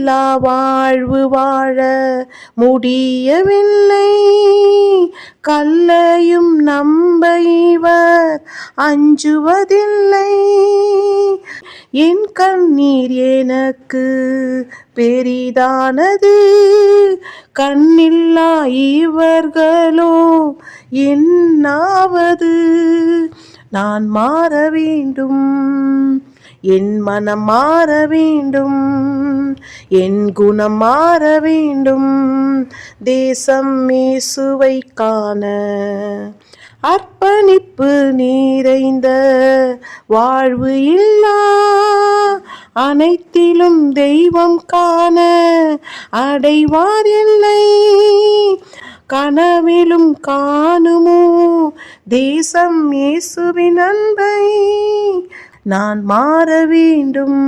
கண்ணில்லா வாழ்வு வாழ முடியவில்லை. கல்லையும் நம்ப இவர் அஞ்சுவதில்லை. என் கண்ணீர் எனக்கு பெரிதானது, கண்ணில்லா இவர்களோ என்னாவது. நான் மாற வேண்டும், என் மனம் மாற வேண்டும், என் குணம் மாற வேண்டும். தேசம் இயேசுவை காண அர்ப்பணிப்பு நிறைந்த வாழ்வு இல்லா, அனைத்திலும் தெய்வம் காண அடைவார் இல்லை. கனவிலும் காணுமோ தேசம் இயேசுவின் அன்பை. நான் மாற வேண்டும்.